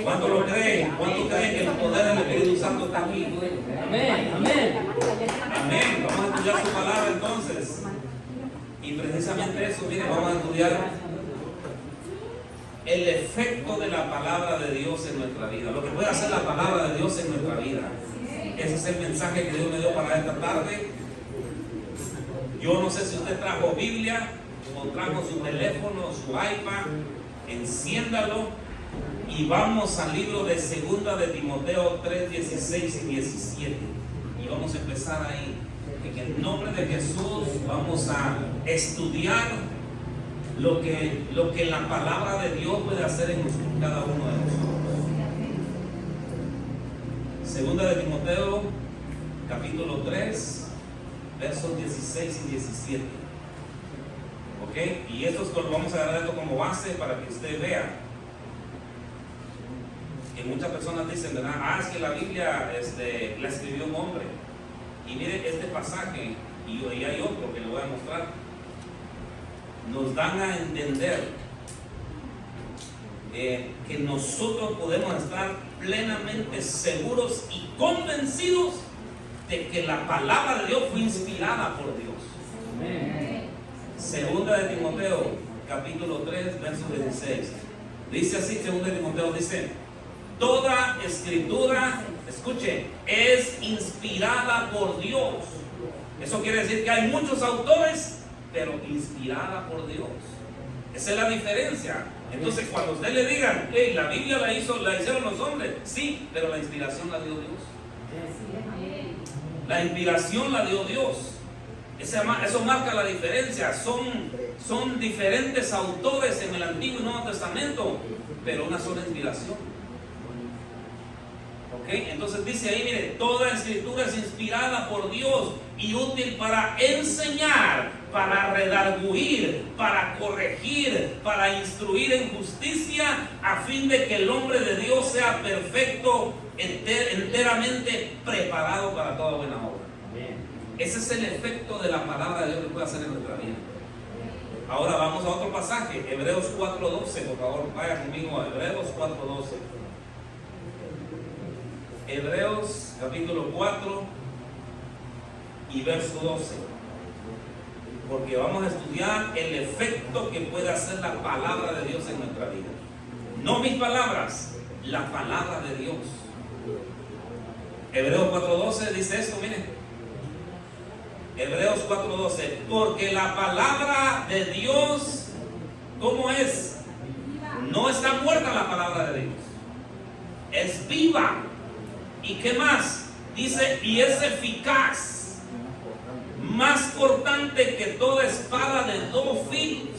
¿Cuánto lo creen? ¿Cuánto creen que el poder del Espíritu Santo está aquí? Amén, amén. Amén. Vamos a estudiar su palabra entonces. Y precisamente eso, miren, vamos a estudiar el efecto de la palabra de Dios en nuestra vida. Lo que puede hacer la palabra de Dios en nuestra vida. Ese es el mensaje que Dios me dio para esta tarde. Yo no sé si usted trajo Biblia o trajo su teléfono, su iPad. Enciéndalo y vamos al libro de 2 de Timoteo 3, 16 y 17. Y vamos a empezar ahí. En el nombre de Jesús vamos a estudiar lo que la palabra de Dios puede hacer en cada uno de nosotros. 2 de Timoteo capítulo 3 versos 16 y 17. ¿Ok? Y esto lo vamos a agarrar esto como base para que usted vea que muchas personas dicen, ¿verdad? Es que la Biblia la escribió un hombre. Y mire este pasaje, y hay otro que le voy a mostrar, nos dan a entender que nosotros podemos estar plenamente seguros y convencidos de que la palabra de Dios fue inspirada por Dios. Amén. 2 de Timoteo capítulo 3 verso 16 dice así. 2 de Timoteo dice: toda escritura, escuche, es inspirada por Dios. Eso quiere decir que hay muchos autores, pero inspirada por Dios. Esa es la diferencia. Entonces, cuando usted le digan, hey, la Biblia la hicieron los hombres, sí, pero la inspiración la dio Dios. La inspiración la dio Dios. Eso marca la diferencia. Son diferentes autores en el Antiguo y Nuevo Testamento, pero una sola inspiración. ¿Okay? Entonces dice ahí, mire, toda escritura es inspirada por Dios y útil para enseñar, para redarguir, para corregir, para instruir en justicia, a fin de que el hombre de Dios sea perfecto, enteramente preparado para toda buena obra. Ese es el efecto de la palabra de Dios que puede hacer en nuestra vida. Ahora vamos a otro pasaje, Hebreos 4:12, por favor, vaya conmigo a Hebreos 4:12. Hebreos capítulo 4 y verso 12. Porque vamos a estudiar el efecto que puede hacer la palabra de Dios en nuestra vida. No mis palabras, la palabra de Dios. Hebreos 4:12 dice esto, miren. Hebreos 4:12. Porque la palabra de Dios, ¿cómo es? No está muerta la palabra de Dios. Es viva. ¿Y qué más? Dice, y es eficaz, más cortante que toda espada de dos filos,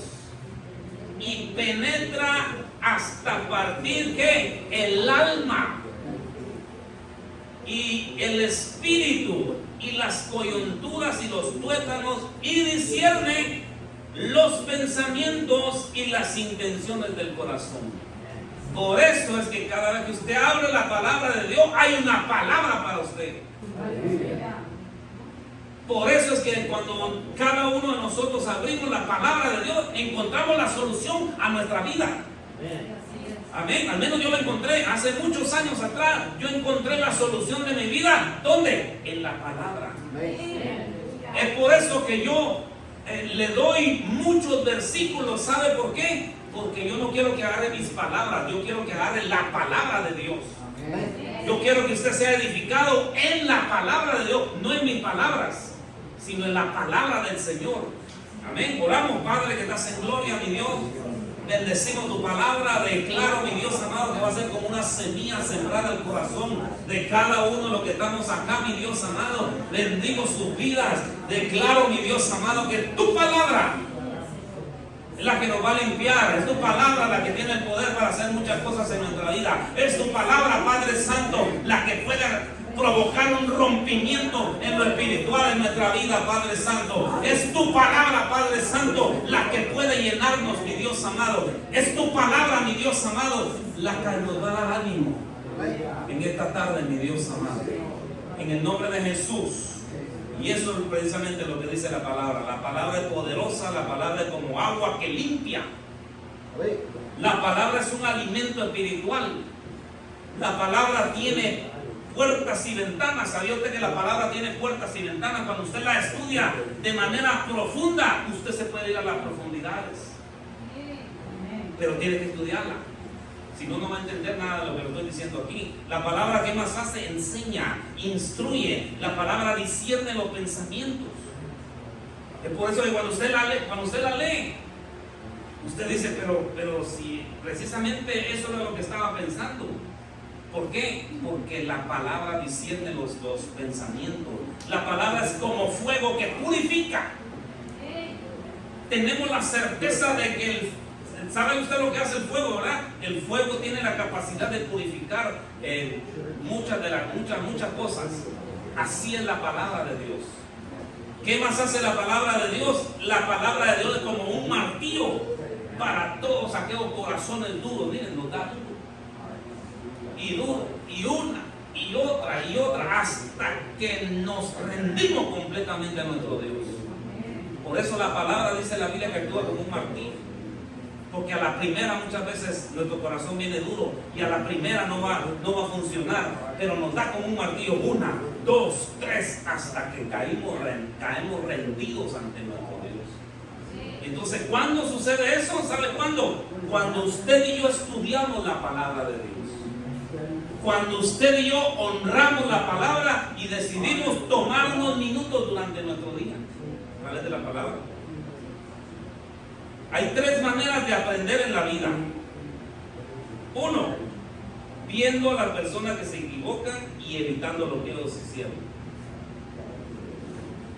y penetra hasta partir ¿qué? El alma y el espíritu y las coyunturas y los tuétanos, y discierne los pensamientos y las intenciones del corazón. Por eso es que cada vez que usted abre la palabra de Dios, hay una palabra para usted. Por eso es que cuando cada uno de nosotros abrimos la palabra de Dios, encontramos la solución a nuestra vida. Amén. Al menos yo la encontré hace muchos años atrás. Yo encontré la solución de mi vida. ¿Dónde? En la palabra. Es por eso que yo le doy muchos versículos. ¿Sabe por qué? Porque yo no quiero que agarre mis palabras, yo quiero que agarre la palabra de Dios. Yo quiero que usted sea edificado en la palabra de Dios, no en mis palabras, sino en la palabra del Señor. Amén. Oramos, Padre, que estás en gloria, mi Dios. Bendecimos tu palabra. Declaro, mi Dios amado, que va a ser como una semilla sembrada al corazón de cada uno de los que estamos acá, mi Dios amado. Bendigo sus vidas. Declaro, mi Dios amado, que tu palabra es la que nos va a limpiar. Es tu palabra la que tiene el poder para hacer muchas cosas en nuestra vida. Es tu palabra, Padre Santo, la que puede provocar un rompimiento en lo espiritual en nuestra vida, Padre Santo. Es tu palabra, Padre Santo, la que puede llenarnos, mi Dios amado. Es tu palabra, mi Dios amado, la que nos va a dar ánimo en esta tarde, mi Dios amado. En el nombre de Jesús. Y eso es precisamente lo que dice la palabra. La palabra es poderosa, la palabra es como agua que limpia. La palabra es un alimento espiritual. La palabra tiene puertas y ventanas. ¿Sabía usted que la palabra tiene puertas y ventanas? Cuando usted la estudia de manera profunda, usted se puede ir a las profundidades. Pero tiene que estudiarla. Si no, no va a entender nada de lo que le estoy diciendo aquí. La palabra, ¿qué más hace? Enseña, instruye. La palabra discierne los pensamientos. Es por eso que cuando usted la lee, usted dice, pero si precisamente eso es lo que estaba pensando. ¿Por qué? Porque la palabra discierne los pensamientos. La palabra es como fuego que purifica. Tenemos la certeza de que ¿sabe usted lo que hace el fuego, verdad? El fuego tiene la capacidad de purificar muchas cosas. Así es la palabra de Dios. ¿Qué más hace la palabra de Dios? La palabra de Dios es como un martillo para todos aquellos corazones duros. Miren, nos da duro y duro, y una y otra, hasta que nos rendimos completamente a nuestro Dios. Por eso la palabra dice la Biblia que actúa como un martillo. Porque a la primera muchas veces nuestro corazón viene duro y a la primera no va a funcionar, pero nos da como un martillo, 1, 2, 3, hasta que caemos rendidos ante nuestro Dios. Entonces, ¿cuándo sucede eso? ¿Sabe cuándo? Cuando usted y yo estudiamos la palabra de Dios. Cuando usted y yo honramos la palabra y decidimos tomar unos minutos durante nuestro día a través de la palabra. Hay 3 maneras de aprender en la vida. 1, viendo a las personas que se equivocan y evitando lo que ellos hicieron.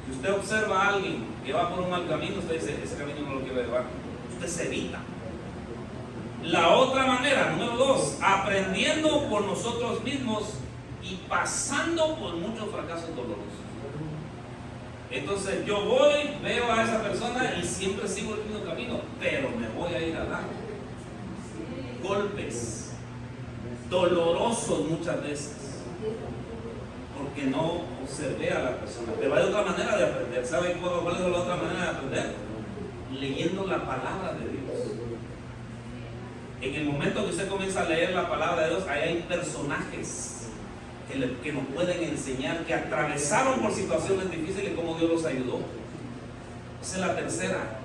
Si usted observa a alguien que va por un mal camino, usted dice, ese camino no lo quiero llevar. Usted se evita. La otra manera, número 2, aprendiendo por nosotros mismos y pasando por muchos fracasos dolorosos. Entonces yo voy, veo a esa persona y siempre sigo el mismo camino, pero me voy a ir a dar golpes dolorosos muchas veces, porque no observé a la persona. Pero hay otra manera de aprender. ¿Sabe cuál es la otra manera de aprender? Leyendo la palabra de Dios. En el momento que usted comienza a leer la palabra de Dios, ahí hay personajes que nos pueden enseñar, que atravesaron por situaciones difíciles y cómo Dios los ayudó. Esa es la tercera.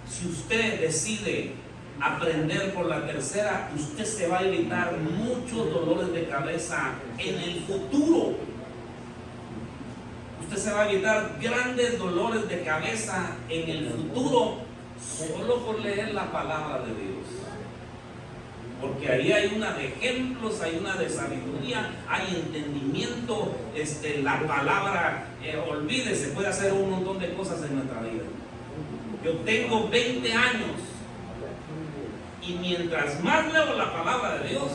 Si usted decide aprender por la tercera, usted se va a evitar muchos dolores de cabeza en el futuro. Usted se va a evitar grandes dolores de cabeza en el futuro solo por leer la palabra de Dios. Porque ahí hay una de ejemplos, hay una de sabiduría, hay entendimiento. La palabra, olvídese, puede hacer un montón de cosas en nuestra vida. Yo tengo 20 años y mientras más leo la palabra de Dios,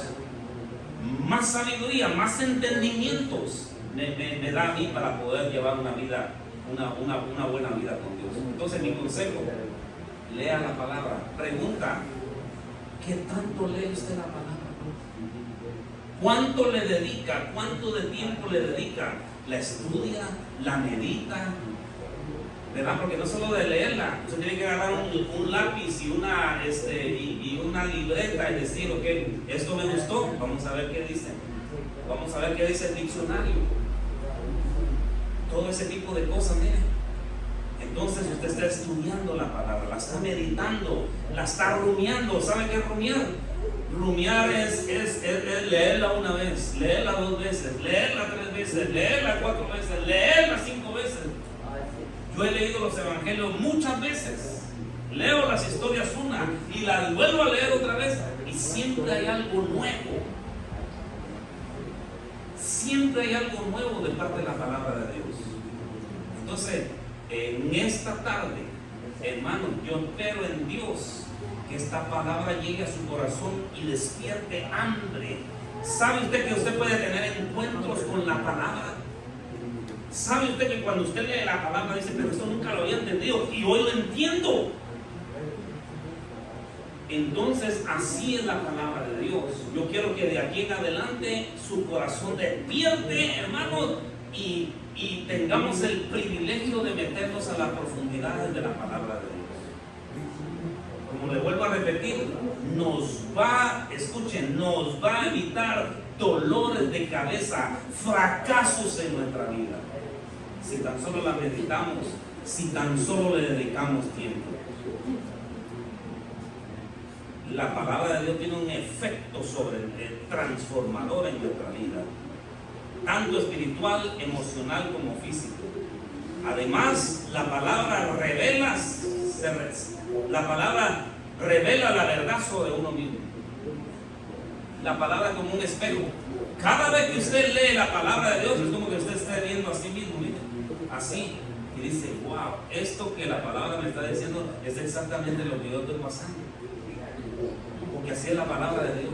más sabiduría, más entendimientos me da a mí para poder llevar una vida, una buena vida con Dios. Entonces mi consejo, lea la palabra, pregunta, ¿qué tanto lee usted la palabra? ¿Cuánto le dedica? ¿Cuánto de tiempo le dedica? ¿La estudia? ¿La medita? ¿Verdad? Porque no solo de leerla, usted tiene que agarrar un lápiz y una libreta y decir, ok, esto me gustó, vamos a ver qué dice. Vamos a ver qué dice el diccionario. Todo ese tipo de cosas, mire. Entonces usted está estudiando la palabra, la está meditando, la está rumiando. ¿Sabe qué es rumiar? Rumiar es leerla una vez, leerla 2 veces, leerla 3 veces, leerla 4 veces, leerla 5 veces. Yo he leído los evangelios muchas veces, leo las historias una y las vuelvo a leer otra vez y siempre hay algo nuevo. Siempre hay algo nuevo de parte de la palabra de Dios. Entonces, en esta tarde, hermanos, yo espero en Dios que esta palabra llegue a su corazón y despierte hambre. ¿Sabe usted que usted puede tener encuentros con la palabra? ¿Sabe usted que cuando usted lee la palabra dice, pero esto nunca lo había entendido y hoy lo entiendo? Entonces, así es la palabra de Dios. Yo quiero que de aquí en adelante su corazón despierte, hermanos, y tengamos el privilegio de meternos a las profundidades de la palabra de Dios. Como como le vuelvo a repetir, escuchen, nos va a evitar dolores de cabeza, fracasos en nuestra vida. Si tan solo la meditamos, si tan solo le dedicamos tiempo. La palabra de Dios tiene un efecto transformador en nuestra vida, tanto espiritual, emocional como físico. Además, la palabra revela la verdad sobre uno mismo. La palabra como un espejo. Cada vez que usted lee la palabra de Dios, es como que usted está viendo a sí mismo, mire, así, y dice, wow, esto que la palabra me está diciendo es exactamente lo que yo estoy pasando, porque así es la palabra de Dios.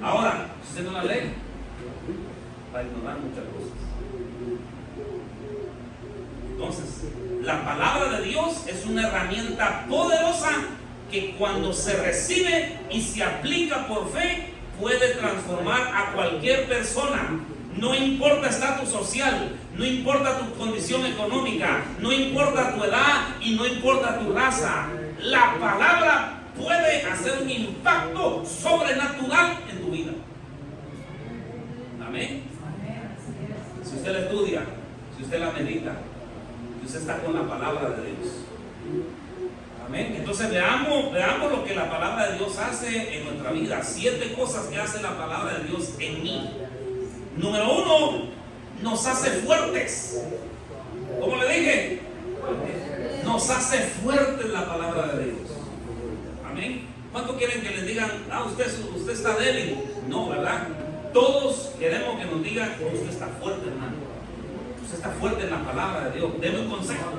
Ahora, si usted no la lee, va a ignorar muchas cosas. Entonces, la palabra de Dios es una herramienta poderosa que cuando se recibe y se aplica por fe, puede transformar a cualquier persona. No importa estatus social, no importa tu condición económica, no importa tu edad y no importa tu raza. La palabra puede hacer un impacto sobrenatural en tu vida. Amén. Si usted la estudia, si usted la medita, si usted está con la palabra de Dios. Amén. Entonces veamos lo que la palabra de Dios hace en nuestra vida. 7 cosas que hace la palabra de Dios en mí. Número 1, nos hace fuertes. ¿Cómo le dije? Nos hace fuertes la palabra de Dios. Amén. ¿Cuánto quieren que les digan, usted está débil? No, ¿verdad? Todos queremos que nos digan, usted está fuerte, hermano. Usted está fuerte en la palabra de Dios. Deme un consejo.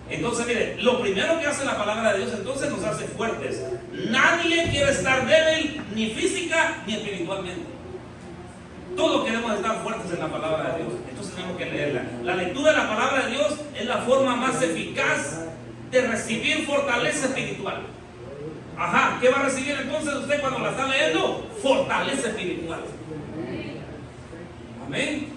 Entonces, mire, lo primero que hace la palabra de Dios, entonces nos hace fuertes. Nadie quiere estar débil, ni física, ni espiritualmente. Todos queremos estar fuertes en la palabra de Dios. Entonces tenemos que leerla. La lectura de la palabra de Dios es la forma más eficaz de recibir fortaleza espiritual. Ajá, ¿qué va a recibir entonces usted cuando la está leyendo? Fortaleza espiritual. Amén.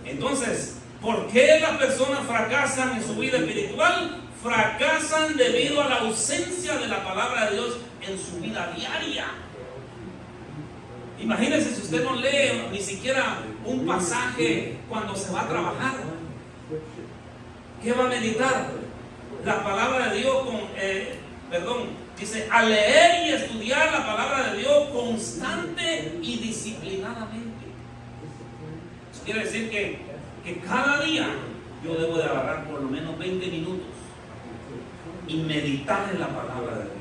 Entonces, ¿por qué las personas fracasan en su vida espiritual? Fracasan debido a la ausencia de la palabra de Dios en su vida diaria. Imagínense si usted no lee ni siquiera un pasaje cuando se va a trabajar. ¿Qué va a meditar? La palabra de Dios dice, a leer y estudiar la palabra de Dios constante y disciplinadamente. Eso quiere decir que cada día yo debo de agarrar por lo menos 20 minutos y meditar en la palabra de Dios.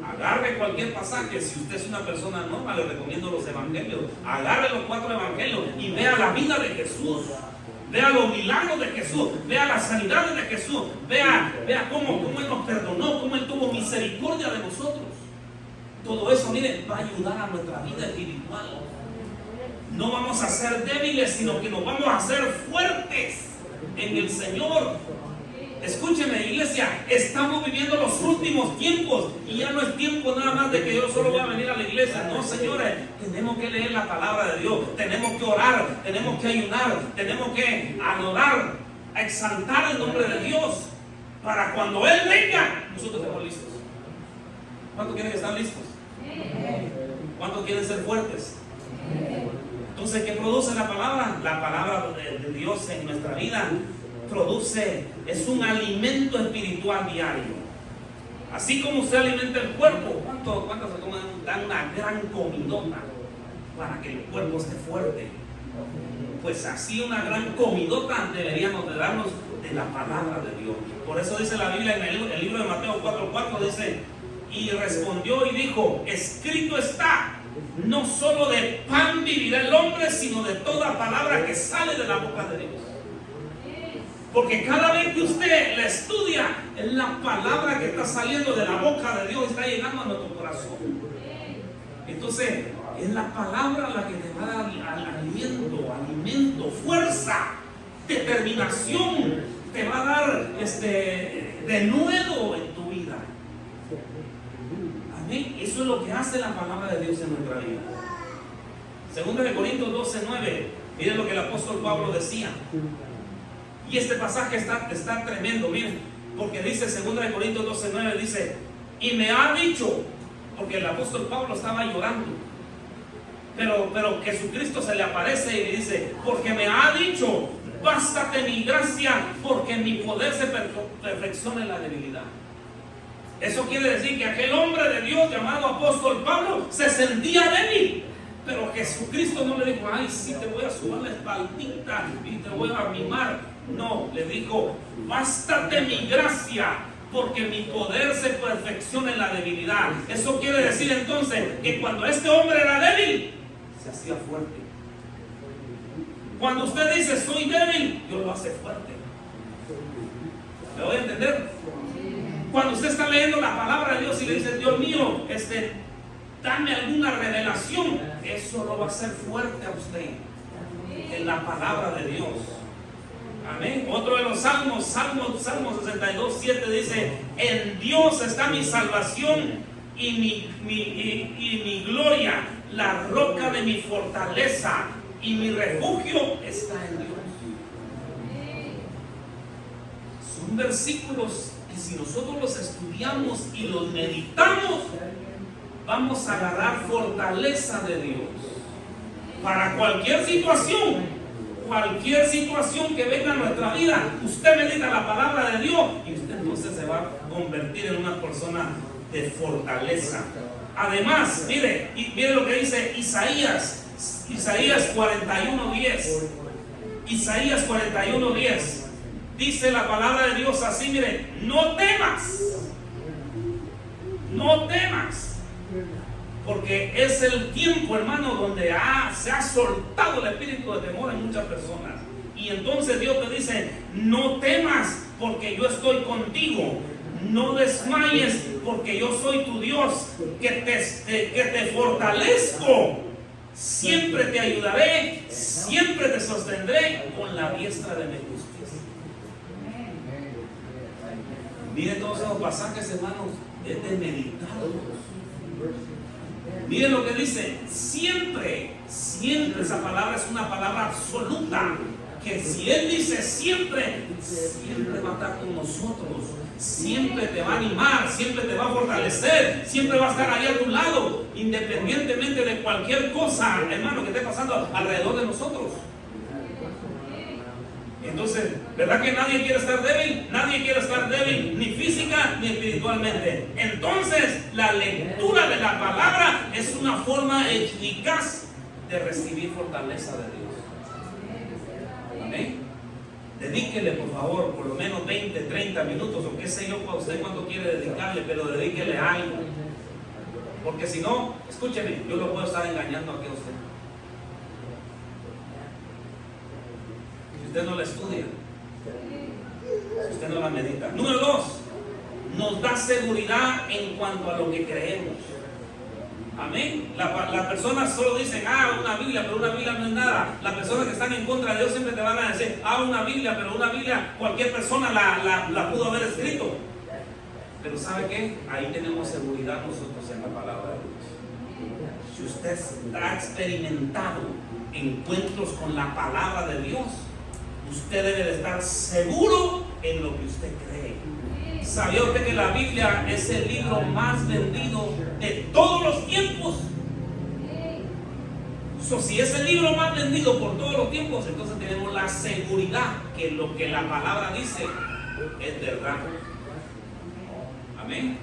Agarre cualquier pasaje. Si usted es una persona normal, le recomiendo los evangelios. Agarre los 4 evangelios y vea la vida de Jesús. Vea los milagros de Jesús. Vea las sanidades de Jesús. Vea cómo Él nos perdonó, cómo Él tuvo misericordia de nosotros. Todo eso, miren, va a ayudar a nuestra vida espiritual. No vamos a ser débiles, sino que nos vamos a hacer fuertes en el Señor. Escúcheme, iglesia, estamos viviendo los últimos tiempos y ya no es tiempo nada más de que yo solo voy a venir a la iglesia. No, señores, tenemos que leer la palabra de Dios, tenemos que orar, tenemos que ayunar, tenemos que adorar, exaltar el nombre de Dios para cuando Él venga, nosotros estemos listos. ¿Cuántos quieren estar listos? ¿Cuántos quieren ser fuertes? Entonces, ¿qué produce la palabra? La palabra de Dios en nuestra vida es un alimento espiritual diario. Así como usted alimenta el cuerpo, ¿cuántos se toman? Dan una gran comidota para que el cuerpo esté fuerte. Pues así una gran comidota deberíamos de darnos de la palabra de Dios. Por eso dice la Biblia en el libro de Mateo 4:4, dice, y respondió y dijo, escrito está, no solo de pan vivirá el hombre, sino de toda palabra que sale de la boca de Dios. Porque cada vez que usted la estudia, es la palabra que está saliendo de la boca de Dios, está llegando a nuestro corazón. Entonces, es la palabra la que te va a dar alimento, fuerza, determinación, te va a dar de nuevo en tu vida. Amén. Eso es lo que hace la palabra de Dios en nuestra vida. Segunda de Corintios 12:9. Miren lo que el apóstol Pablo decía. Y este pasaje está tremendo, miren. Porque dice 2 Corintios 12:9, dice, y me ha dicho, porque el apóstol Pablo estaba llorando, pero Jesucristo se le aparece y le dice, porque me ha dicho, bástate mi gracia, porque mi poder se perfecciona en la debilidad. Eso quiere decir que aquel hombre de Dios llamado apóstol Pablo se sentía débil, pero Jesucristo no le dijo, ay, sí, te voy a subir la espaldita y te voy a mimar. No, le dijo, bástate mi gracia, porque mi poder se perfecciona en la debilidad. Eso quiere decir entonces que cuando este hombre era débil, se hacía fuerte. Cuando usted dice soy débil, Dios lo hace fuerte. ¿Me voy a entender? Cuando usted está leyendo la palabra de Dios y le dice, Dios mío, dame alguna revelación, eso lo va a hacer fuerte a usted en la palabra de Dios. Amén. Otro de los salmos, Salmo 62:7 dice, en Dios está mi salvación y mi gloria, la roca de mi fortaleza, y mi refugio está en Dios. Son versículos que si nosotros los estudiamos y los meditamos, vamos a agarrar fortaleza de Dios para cualquier situación. Cualquier situación que venga a nuestra vida, usted medita la palabra de Dios y usted entonces se va a convertir en una persona de fortaleza. Además, mire lo que dice Isaías 41:10. Isaías 41:10. Dice la palabra de Dios así, mire, no temas. No temas. Porque es el tiempo, hermano, donde se ha soltado el espíritu de temor en muchas personas. Y entonces Dios te dice, no temas, porque yo estoy contigo. No desmayes, porque yo soy tu Dios, que te fortalezco. Siempre te ayudaré, siempre te sostendré con la diestra de mi justicia. Miren todos esos pasajes, hermanos, es de meditarlos. Miren lo que dice, siempre, siempre, esa palabra es una palabra absoluta, que si Él dice siempre, siempre va a estar con nosotros, siempre te va a animar, siempre te va a fortalecer, siempre va a estar ahí a tu lado, independientemente de cualquier cosa, hermano, que esté pasando alrededor de nosotros. Entonces, ¿verdad que nadie quiere estar débil? Nadie quiere estar débil, ni física ni espiritualmente. Entonces, la lectura de la palabra es una forma eficaz de recibir fortaleza de Dios. Amén. Dedíquele, por favor, por lo menos 20, 30 minutos, o qué sé yo para usted cuánto quiere dedicarle, pero dedíquele algo. Porque si no, escúcheme, yo lo puedo estar engañando aquí a usted. Usted no la estudia, usted no la medita. Número 2, nos da seguridad en cuanto a lo que creemos. Amén. Las personas solo dicen, una Biblia, pero una Biblia no es nada. Las personas que están en contra de Dios siempre te van a decir, una Biblia, pero una Biblia cualquier persona la pudo haber escrito. Pero ¿sabe qué? Ahí tenemos seguridad nosotros en la palabra de Dios. Si usted ha experimentado encuentros con la palabra de Dios, usted debe de estar seguro en lo que usted cree. ¿Sabía usted que la Biblia es el libro más vendido de todos los tiempos? Si es el libro más vendido por todos los tiempos, entonces tenemos la seguridad que lo que la palabra dice es verdad. Amén.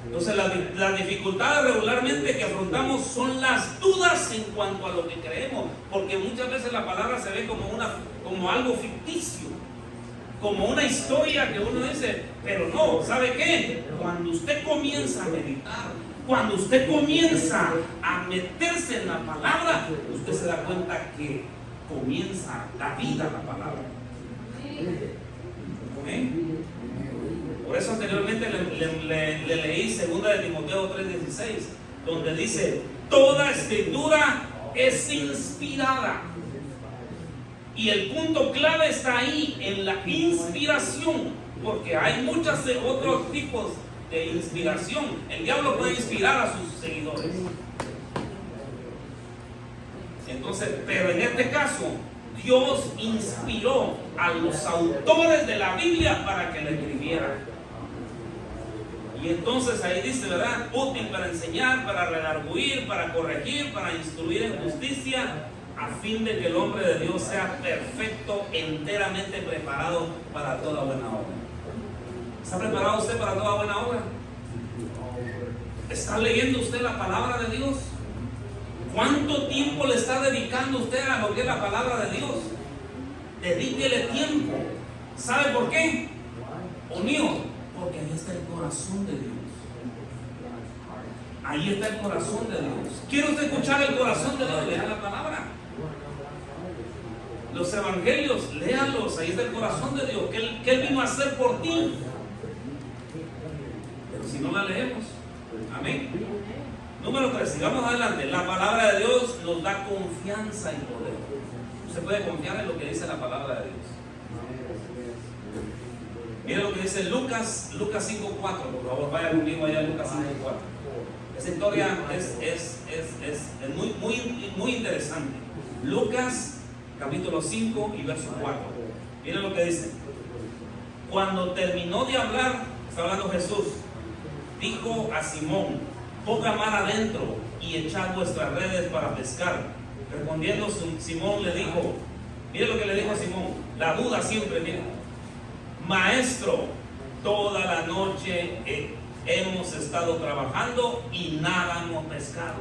Entonces las dificultades regularmente que afrontamos son las dudas en cuanto a lo que creemos, porque muchas veces la palabra se ve como algo ficticio, como una historia que uno dice, pero no, ¿sabe qué? Cuando usted comienza a meditar, cuando usted comienza a meterse en la palabra, usted se da cuenta que comienza la vida la palabra. ¿Amén? Por eso anteriormente le leí 2 Timoteo 3:16, donde dice, toda escritura es inspirada. Y el punto clave está ahí, en la inspiración, porque hay muchos otros tipos de inspiración. El diablo puede inspirar a sus seguidores. Entonces, pero en este caso, Dios inspiró a los autores de la Biblia para que la escribieran. Y entonces ahí dice, ¿verdad? Útil para enseñar, para redarguir, para corregir, para instruir en justicia, a fin de que el hombre de Dios sea perfecto, enteramente preparado para toda buena obra. ¿Está preparado usted para toda buena obra? ¿Está leyendo usted la palabra de Dios? ¿Cuánto tiempo le está dedicando usted a lo que es la palabra de Dios? Dedíquele tiempo. ¿Sabe por qué? Unido, porque ahí está el corazón de Dios. Ahí está el corazón de Dios. ¿Quiere usted escuchar el corazón de Dios? Lea la palabra. Los evangelios, léalos. Ahí está el corazón de Dios. ¿Qué Él vino a hacer por ti? Pero si no la leemos. Amén. Número 3, sigamos adelante. La palabra de Dios nos da confianza y poder. Usted puede confiar en lo que dice la palabra de Dios. Mire lo que dice Lucas 5:4. Por favor, vaya conmigo allá a Lucas 5:4. Esa historia es muy interesante. Lucas capítulo 5 y verso 4. Mire lo que dice. Cuando terminó de hablar, está hablando Jesús, dijo a Simón: ponga mar adentro y echad vuestras redes para pescar. Respondiendo Simón le dijo, mire lo que le dijo a Simón, la duda siempre, mire: maestro, toda la noche hemos estado trabajando y nada hemos pescado.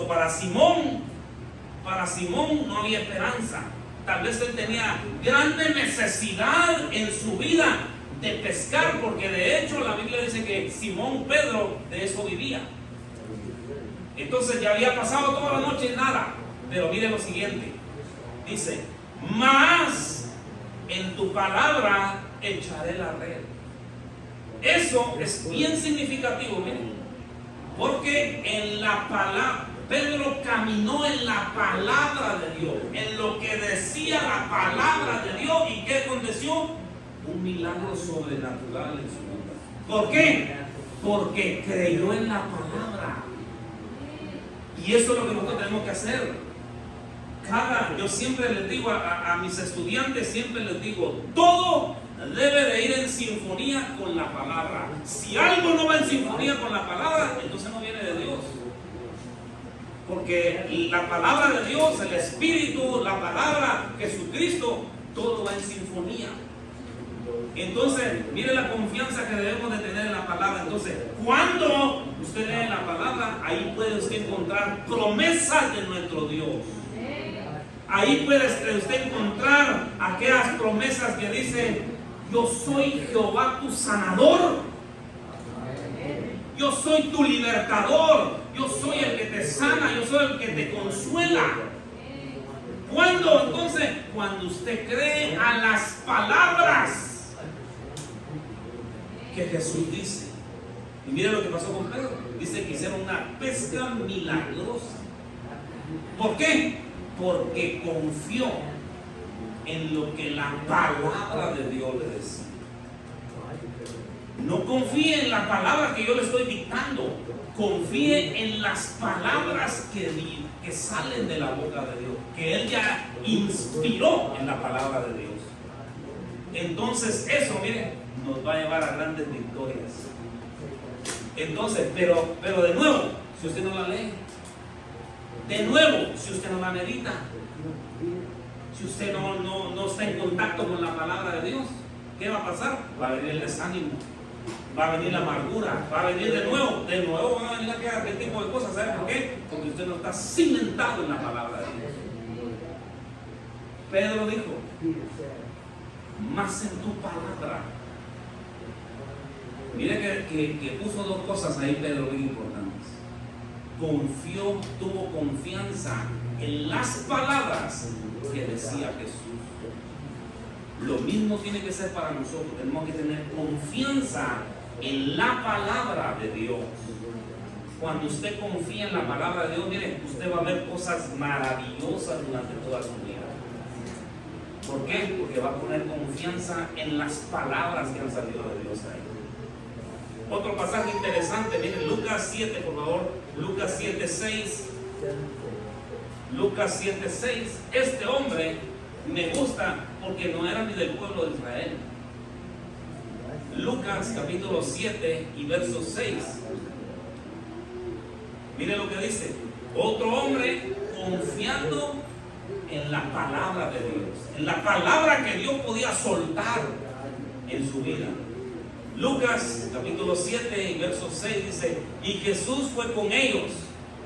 Para Simón no había esperanza. Tal vez él tenía grande necesidad en su vida de pescar, porque de hecho la Biblia dice que Simón Pedro de eso vivía. Entonces ya había pasado toda la noche y nada. Pero mire lo siguiente, dice: mas en tu palabra echaré la red. Eso es bien significativo, miren, porque en la palabra Pedro caminó en la palabra de Dios, en lo que decía la palabra de Dios. ¿Y qué aconteció? Un milagro sobrenatural en su vida. ¿Por qué? Porque creyó en la palabra. Y eso es lo que nosotros tenemos que hacer. Yo siempre les digo a mis estudiantes, siempre les digo, todo debe de ir en sinfonía con la palabra. Si algo no va en sinfonía con la palabra, entonces no viene de Dios. Porque la palabra de Dios, el Espíritu, la palabra, Jesucristo, todo va en sinfonía. Entonces, mire la confianza que debemos de tener en la palabra. Entonces, cuando usted lee la palabra, ahí puede usted encontrar promesas de nuestro Dios. Ahí puede usted encontrar aquellas promesas que dicen: yo soy Jehová tu sanador, yo soy tu libertador, yo soy el que te sana, yo soy el que te consuela. ¿Cuándo? Entonces, cuando usted cree a las palabras que Jesús dice. Y mire lo que pasó con Pedro. Dice que hicieron una pesca milagrosa. ¿Por qué? Porque confió en lo que la palabra de Dios le decía. No confíe en la palabra que yo le estoy dictando. Confíe en las palabras que salen de la boca de Dios, que Él ya inspiró en la palabra de Dios. Entonces eso, mire, nos va a llevar a grandes victorias. Entonces, pero de nuevo, si usted no la lee, de nuevo, si usted no la medita, si usted no está en contacto con la palabra de Dios, ¿qué va a pasar? Va a venir el desánimo, va a venir la amargura, va a venir de nuevo van a venir aquel tipo de cosas. ¿Sabe por qué? Porque usted no está cimentado en la palabra de Dios. Pedro dijo: más en tu palabra. Mire que puso dos cosas ahí Pedro muy importantes. Tuvo confianza en las palabras que decía Jesús. Lo mismo tiene que ser para nosotros. Tenemos que tener confianza en la palabra de Dios. Cuando usted confía en la palabra de Dios, mire, usted va a ver cosas maravillosas durante toda su vida. ¿Por qué? Porque va a poner confianza en las palabras que han salido de Dios ahí. Otro pasaje interesante, miren, Lucas 7, por favor. Lucas 7:6. Lucas 7:6. Este hombre me gusta porque no era ni del pueblo de Israel. Lucas capítulo 7 y verso 6. Mire lo que dice. Otro hombre confiando en la palabra de Dios, en la palabra que Dios podía soltar en su vida. Lucas capítulo 7 y verso 6 dice: y Jesús fue con ellos,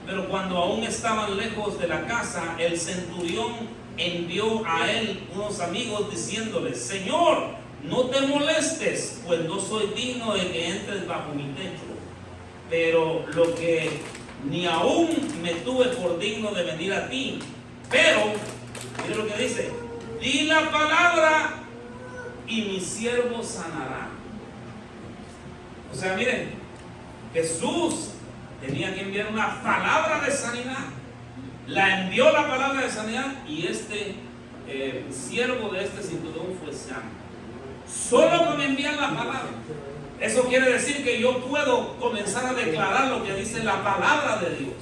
pero cuando aún estaban lejos de la casa, el centurión envió a él unos amigos diciéndole: Señor, no te molestes, pues no soy digno de que entres bajo mi techo, pero lo que ni aún me tuve por digno de venir a ti, pero, mire lo que dice: di la palabra y mi siervo sanará. O sea, miren, Jesús tenía que enviar una palabra de sanidad. La envió la palabra de sanidad y este siervo de este centurión fue sano. Solo con enviar la palabra. Eso quiere decir que yo puedo comenzar a declarar lo que dice la palabra de Dios.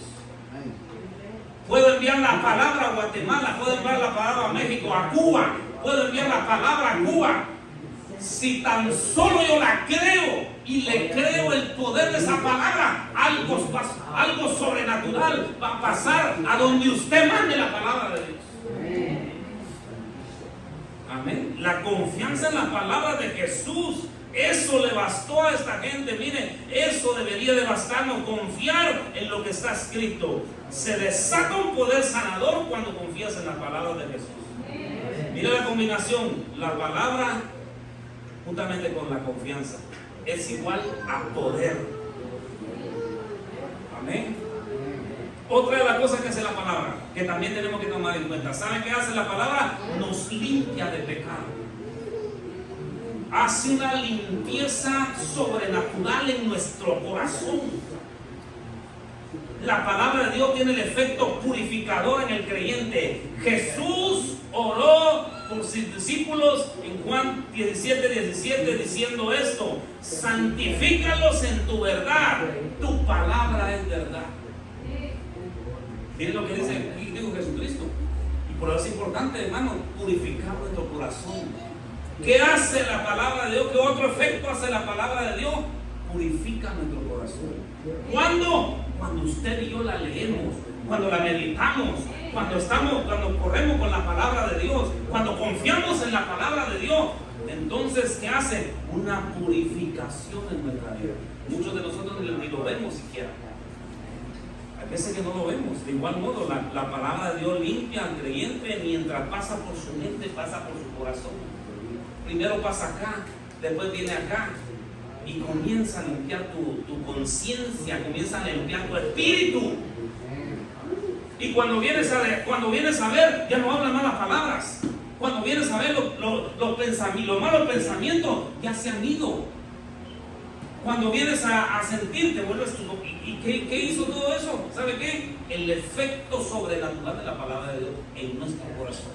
Puedo enviar la palabra a Guatemala, puedo enviar la palabra a México, a Cuba, puedo enviar la palabra a Cuba. Si tan solo yo la creo y le creo el poder de esa palabra, algo sobrenatural va a pasar a donde usted mande la palabra de Dios. Amén. La confianza en la palabra de Jesús, eso le bastó a esta gente. Mire, eso debería de bastarnos, confiar en lo que está escrito. Se desata un poder sanador cuando confías en la palabra de Jesús. Mire la combinación, la palabra juntamente con la confianza es igual a poder. Amén. Otra de las cosas que hace la palabra, que también tenemos que tomar en cuenta, ¿saben qué hace la palabra? Nos limpia de pecado. Hace una limpieza sobrenatural en nuestro corazón. La palabra de Dios tiene el efecto purificador en el creyente. Jesús oró por sus discípulos en Juan 17:17 diciendo esto: santifícalos en tu verdad, tu palabra es verdad. Miren lo que dijo Jesucristo. Y por eso es importante, hermano, purificar nuestro corazón. ¿Qué hace la palabra de Dios? ¿Qué otro efecto hace la palabra de Dios? Purifica nuestro corazón. ¿Cuándo? Cuando usted y yo la leemos, cuando la meditamos, cuando corremos con la palabra de Dios, cuando confiamos en la palabra de Dios. Entonces, ¿qué hace? Una purificación en nuestra vida. Muchos de nosotros ni lo vemos siquiera. Hay veces que no lo vemos. De igual modo, la palabra de Dios limpia al creyente mientras pasa por su mente, pasa por su corazón. Primero pasa acá, después viene acá y comienza a limpiar tu conciencia, comienza a limpiar tu espíritu. Y cuando vienes a ver, ya no hablan malas palabras. Cuando vienes a ver los malos pensamientos ya se han ido. Cuando vienes a sentir, te vuelves tú. ¿Y qué hizo todo eso? ¿Sabe qué? El efecto sobrenatural de la palabra de Dios en nuestro corazón.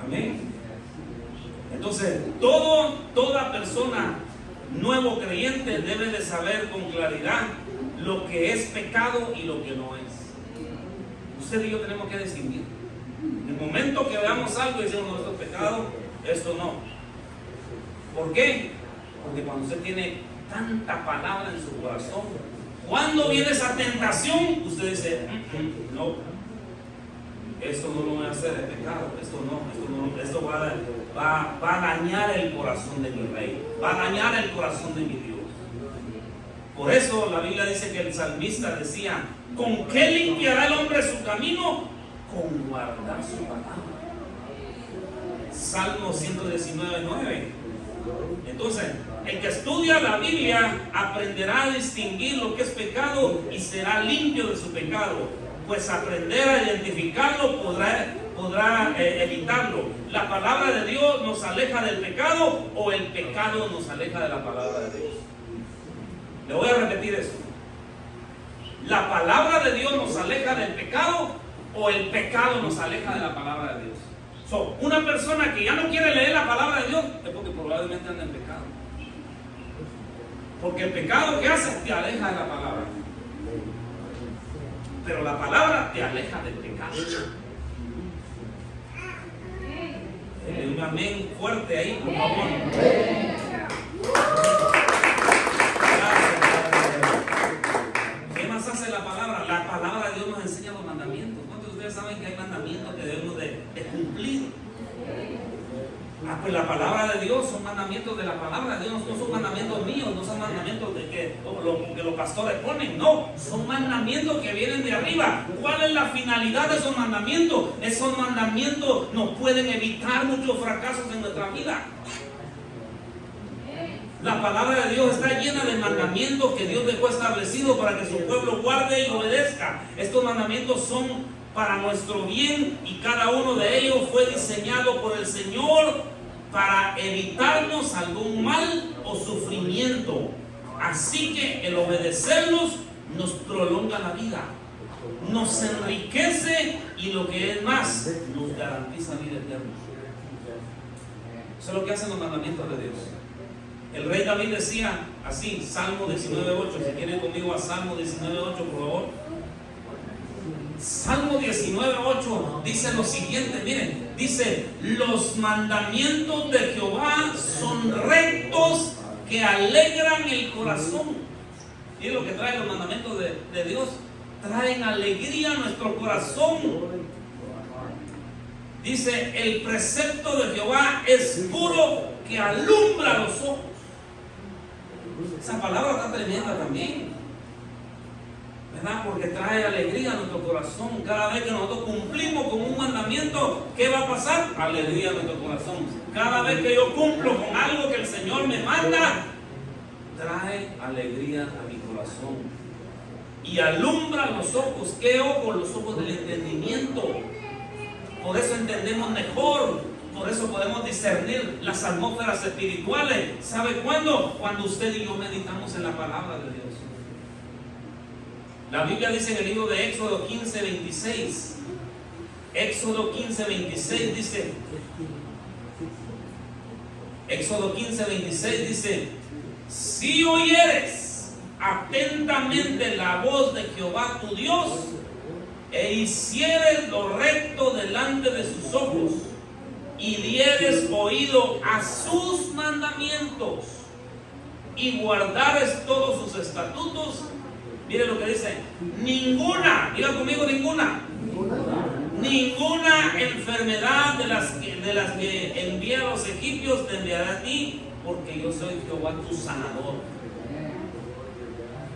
Amén. Entonces, toda persona nuevo creyente debe de saber con claridad lo que es pecado y lo que no es. Usted y yo tenemos que distinguir. En el momento que veamos algo y decimos: no, esto es pecado, esto no. ¿Por qué? Porque cuando usted tiene tanta palabra en su corazón, cuando viene esa tentación, usted dice: no, esto no lo voy a hacer, es pecado, esto va a dañar el corazón de mi rey, va a dañar el corazón de mi Dios. Por eso la Biblia dice que el salmista decía: ¿con qué limpiará el hombre su camino? Con guardar su palabra. Salmo 119:9. Entonces, el que estudia la Biblia aprenderá a distinguir lo que es pecado y será limpio de su pecado, pues aprender a identificarlo podrá evitarlo. La palabra de Dios nos aleja del pecado, o el pecado nos aleja de la palabra de Dios. Le voy a repetir esto: la palabra de Dios nos aleja del pecado, o el pecado nos aleja de la palabra de Dios. Una persona que ya no quiere leer la palabra de Dios es porque probablemente anda en pecado. Porque el pecado que hace te aleja de la palabra. Pero la palabra te aleja del pecado. Un amén fuerte ahí, por favor. ¿Qué más hace la palabra? La palabra de Dios nos enseña los mandamientos. ¿Cuántos de ustedes saben que hay mandamientos que debemos de cumplir? Pues la palabra de Dios son mandamientos de la palabra de Dios, no son mandamientos míos, no son mandamientos de que los pastores ponen, no, son mandamientos que vienen de arriba. ¿Cuál es la finalidad de esos mandamientos? Esos mandamientos nos pueden evitar muchos fracasos en nuestra vida. La palabra de Dios está llena de mandamientos que Dios dejó establecidos para que su pueblo guarde y obedezca. Estos mandamientos son para nuestro bien y cada uno de ellos fue diseñado por el Señor para evitarnos algún mal o sufrimiento. Así que el obedecerlos nos prolonga la vida, nos enriquece y lo que es más, nos garantiza vida eterna. Eso es lo que hacen los mandamientos de Dios. El rey David decía así, Salmo 19:8, si quieren conmigo a Salmo 19:8, por favor. Salmo 19:8 dice lo siguiente, miren, dice: los mandamientos de Jehová son rectos que alegran el corazón. Miren lo que traen los mandamientos de Dios, traen alegría a nuestro corazón. Dice: el precepto de Jehová es puro que alumbra los ojos. Esa palabra está tremenda también, ¿verdad? Porque trae alegría a nuestro corazón. Cada vez que nosotros cumplimos con un mandamiento, ¿qué va a pasar? Alegría a nuestro corazón. Cada vez que yo cumplo con algo que el Señor me manda, trae alegría a mi corazón y alumbra los ojos. ¿Qué ojos? Los ojos del entendimiento. Por eso entendemos mejor. Por eso podemos discernir las atmósferas espirituales. ¿Sabe cuándo? Cuando usted y yo meditamos en la palabra de Dios. La Biblia dice en el libro de Éxodo 15:26. Éxodo 15:26 dice. Éxodo 15:26 dice: si oyeres atentamente la voz de Jehová tu Dios, e hicieres lo recto delante de sus ojos, y dieres oído a sus mandamientos, y guardares todos sus estatutos. Mire lo que dice: ninguna, diga conmigo, ninguna enfermedad de las que envié a los egipcios te enviaré a ti, porque yo soy Jehová tu sanador.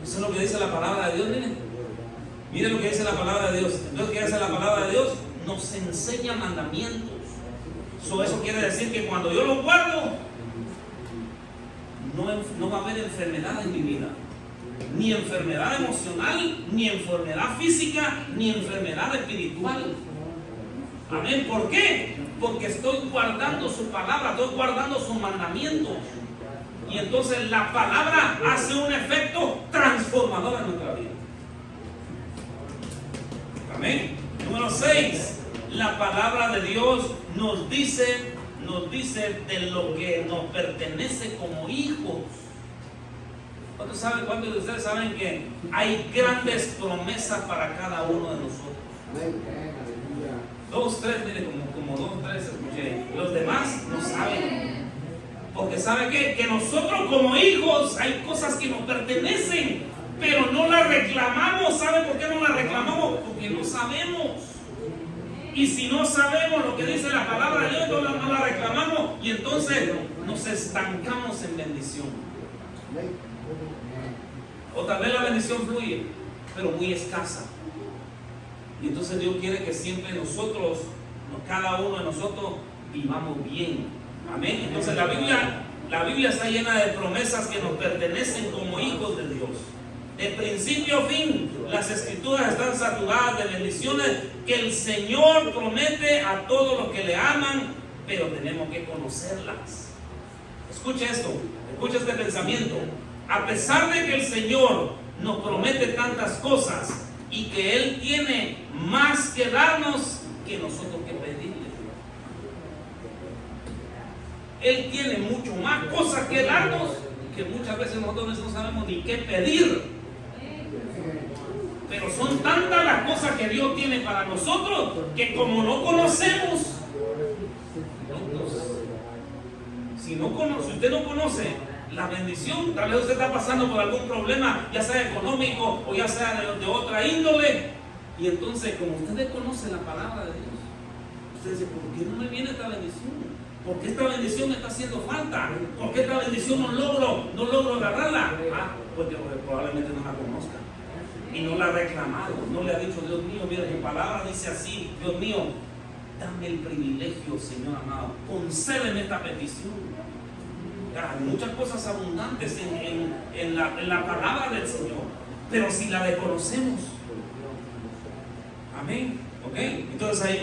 Eso es lo que dice la palabra de Dios. Mire lo que dice la palabra de Dios. Entonces, ¿qué hace la palabra de Dios? Nos enseña mandamientos. Eso quiere decir que cuando yo lo guardo, no va a haber enfermedad en mi vida. Ni enfermedad emocional, ni enfermedad física, ni enfermedad espiritual. Amén. ¿Por qué? Porque estoy guardando su palabra, estoy guardando sus mandamientos. Y entonces la palabra hace un efecto transformador en nuestra vida. Amén. Número 6. La palabra de Dios nos dice de lo que nos pertenece como hijos. ¿Cuántos de ustedes saben que hay grandes promesas para cada uno de nosotros? 2, 3, mire, como 2, 3 escuché. Los demás no saben. Porque ¿sabe qué? Que nosotros como hijos hay cosas que nos pertenecen, pero no las reclamamos. ¿Sabe por qué no las reclamamos? Porque no sabemos. Y si no sabemos lo que dice la palabra de Dios, no la reclamamos, y entonces nos estancamos en bendición. O tal vez la bendición fluye, pero muy escasa. Y entonces Dios quiere que siempre nosotros, cada uno de nosotros, vivamos bien. Amén. Entonces la Biblia está llena de promesas que nos pertenecen como hijos de Dios. De principio a fin, las escrituras están saturadas de bendiciones que el Señor promete a todos los que le aman, pero tenemos que conocerlas. Escuche esto, escuche este pensamiento. A pesar de que el Señor nos promete tantas cosas y que Él tiene más que darnos que nosotros que pedirle. Él tiene mucho más cosas que darnos que muchas veces nosotros no sabemos ni qué pedir. Pero son tantas las cosas que Dios tiene para nosotros que como no conocemos, si usted no conoce la bendición, tal vez usted está pasando por algún problema, ya sea económico o ya sea de otra índole, y entonces como usted conoce la palabra de Dios, usted dice, ¿por qué no me viene esta bendición? ¿Por qué esta bendición me está haciendo falta? ¿Por qué esta bendición no logro agarrarla? Pues probablemente no la conozca y no la ha reclamado, no le ha dicho, Dios mío, mira, tu palabra dice así, Dios mío, dame el privilegio, Señor amado, concédeme esta petición. Hay muchas cosas abundantes en la palabra del Señor, pero si la desconocemos, amén, ok, entonces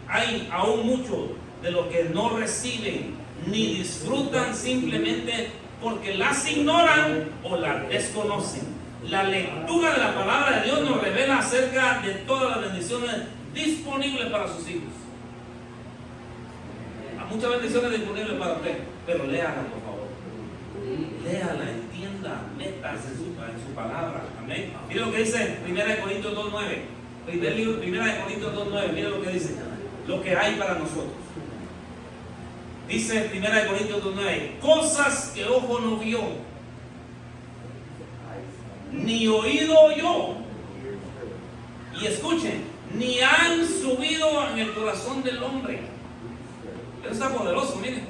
hay aún muchos de los que no reciben ni disfrutan simplemente porque las ignoran o las desconocen. La lectura de la palabra de Dios nos revela acerca de todas las bendiciones disponibles para sus hijos. Hay muchas bendiciones disponibles para usted, pero léala, por favor. Léala, entienda, métase en su palabra. Amén. Mira lo que dice 1 Corintios 2:9. 1 Corintios 2:9. Mira lo que dice. Lo que hay para nosotros. Dice 1 Corintios 2:9. Cosas que ojo no vio, ni oído oyó. Y escuchen, ni han subido en el corazón del hombre. Eso está poderoso, miren.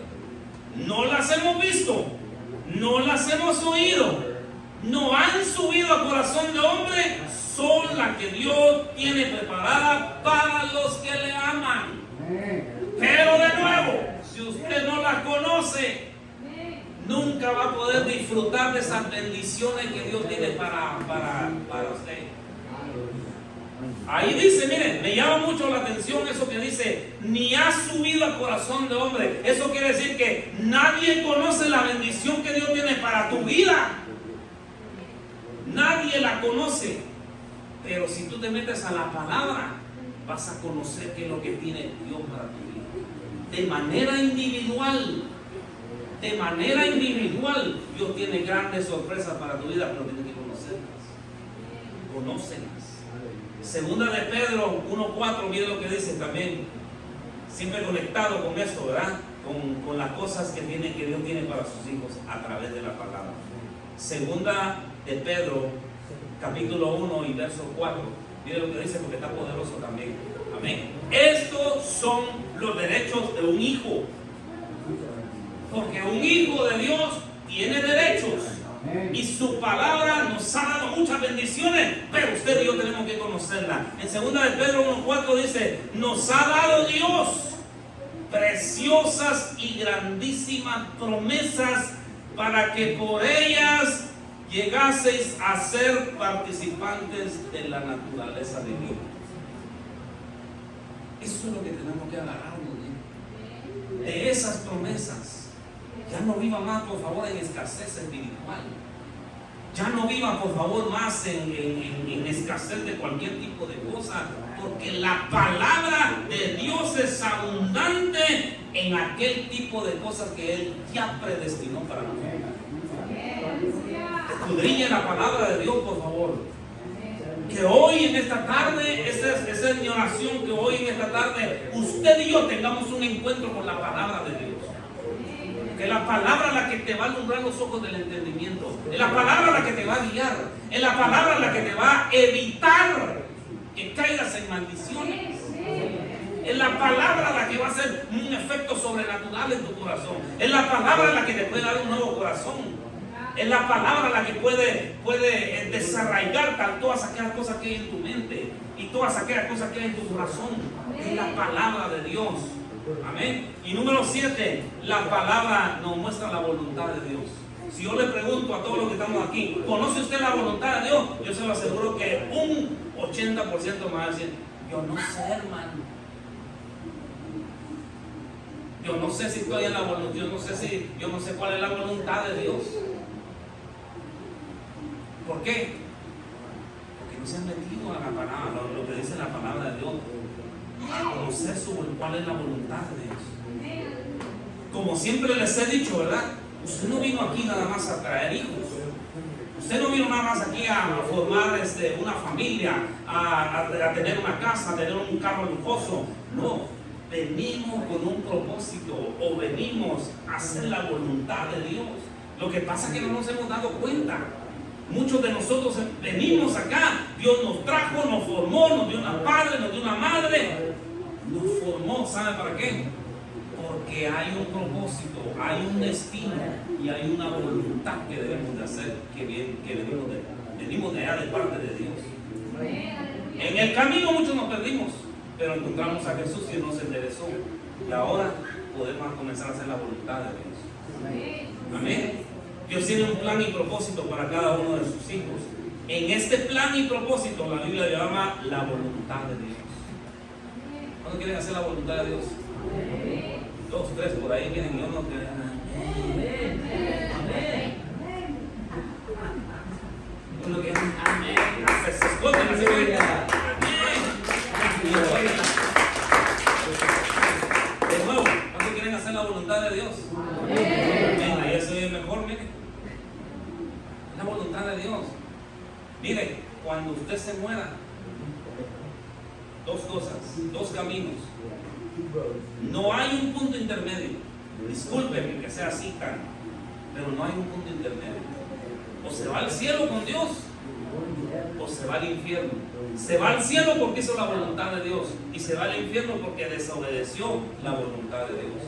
No las hemos visto, no las hemos oído, no han subido al corazón del hombre, son las que Dios tiene preparada para los que le aman. Pero de nuevo, si usted no las conoce, nunca va a poder disfrutar de esas bendiciones que Dios tiene para usted. Ahí dice, miren, me llama mucho la atención eso que dice, ni ha subido al corazón de hombre. Eso quiere decir que nadie conoce la bendición que Dios tiene para tu vida. Nadie la conoce. Pero si tú te metes a la palabra, vas a conocer qué es lo que tiene Dios para tu vida. De manera individual, Dios tiene grandes sorpresas para tu vida, pero tienes que conocerlas. Conócelas. Segunda de Pedro 1:4, mire lo que dice también, siempre conectado con eso, ¿verdad? Con las cosas que Dios tiene para sus hijos a través de la palabra. Segunda de Pedro, capítulo 1 y verso 4, mire lo que dice porque está poderoso también. Amén. Estos son los derechos de un hijo, porque un hijo de Dios tiene derechos. Y su palabra nos ha dado muchas bendiciones, pero usted y yo tenemos que conocerla. En 2 de Pedro 1:4 dice, nos ha dado Dios preciosas y grandísimas promesas para que por ellas llegaseis a ser participantes de la naturaleza de Dios. Eso es lo que tenemos que agarrarnos de esas promesas. Ya no viva más, por favor, en escasez espiritual. Ya no viva, por favor, más en escasez de cualquier tipo de cosa. Porque la palabra de Dios es abundante en aquel tipo de cosas que Él ya predestinó para nosotros. Escudriñe la palabra de Dios, por favor. Que hoy en esta tarde, esa es mi oración, que hoy en esta tarde usted y yo tengamos un encuentro con la palabra de Dios. Que la palabra es la que te va a alumbrar los ojos del entendimiento. Es la palabra la que te va a guiar. Es la palabra la que te va a evitar que caigas en maldiciones. Es la palabra la que va a hacer un efecto sobrenatural en tu corazón. Es la palabra la que te puede dar un nuevo corazón. Es la palabra la que puede desarraigar todas aquellas cosas que hay en tu mente y todas aquellas cosas que hay en tu corazón. Es la palabra de Dios. Amén. Y número 7, la palabra nos muestra la voluntad de Dios. Si yo le pregunto a todos los que estamos aquí, ¿conoce usted la voluntad de Dios? Yo se lo aseguro que un 80% me va a decir, yo no sé, hermano. Yo no sé si estoy en la voluntad, yo no sé cuál es la voluntad de Dios. ¿Por qué? Porque no se han metido a la palabra, lo que dice la palabra de Dios, a conocer cuál es la voluntad de Dios. Como siempre les he dicho, ¿verdad? Usted no vino aquí nada más a traer hijos. Usted no vino nada más aquí a formar una familia, a tener una casa, a tener un carro lujoso. No, venimos con un propósito o venimos a hacer la voluntad de Dios. Lo que pasa es que no nos hemos dado cuenta. Muchos de nosotros venimos acá, Dios nos trajo, nos formó, nos dio una padre, nos dio una madre, nos formó, ¿sabe para qué? Porque hay un propósito, hay un destino y hay una voluntad que debemos de hacer, que venimos de allá de parte de Dios. En el camino muchos nos perdimos, pero encontramos a Jesús y nos enderezó. Y ahora podemos comenzar a hacer la voluntad de Dios. Amén. Dios tiene un plan y propósito para cada uno de sus hijos. En este plan y propósito la Biblia le llama la voluntad de Dios. ¿Cuándo quieren hacer la voluntad de Dios? 2, 3 por ahí vienen y yo no quiero. Uno que se esconden así. De nuevo, ¿cuándo quieren hacer la voluntad de Dios? Venga, y eso es mejor, mire. La voluntad de Dios. Mire, cuando usted se muera, dos cosas, dos caminos. No hay un punto intermedio. Discúlpeme que sea así tan, pero no hay un punto intermedio. O se va al cielo con Dios, o se va al infierno. Se va al cielo porque hizo la voluntad de Dios, y se va al infierno porque desobedeció la voluntad de Dios.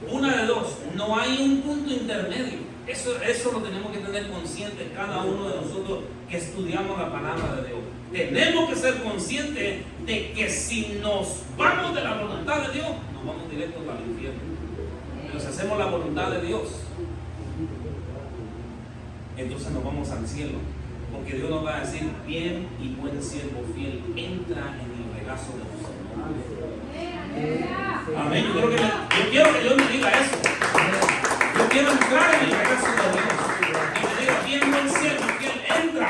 Una de dos, no hay un punto intermedio. Eso lo tenemos que tener consciente cada uno de nosotros que estudiamos la palabra de Dios. Tenemos que ser conscientes de que si nos vamos de la voluntad de Dios, nos vamos directos al infierno. Pero si hacemos la voluntad de Dios, entonces nos vamos al cielo. Porque Dios nos va a decir: bien y buen siervo fiel, entra en el regazo de tu Señor. Amén. Yo quiero que Dios me diga eso. Yo quiero entrar en el regazo de Dios. Y me diga: bien buen siervo fiel, entra.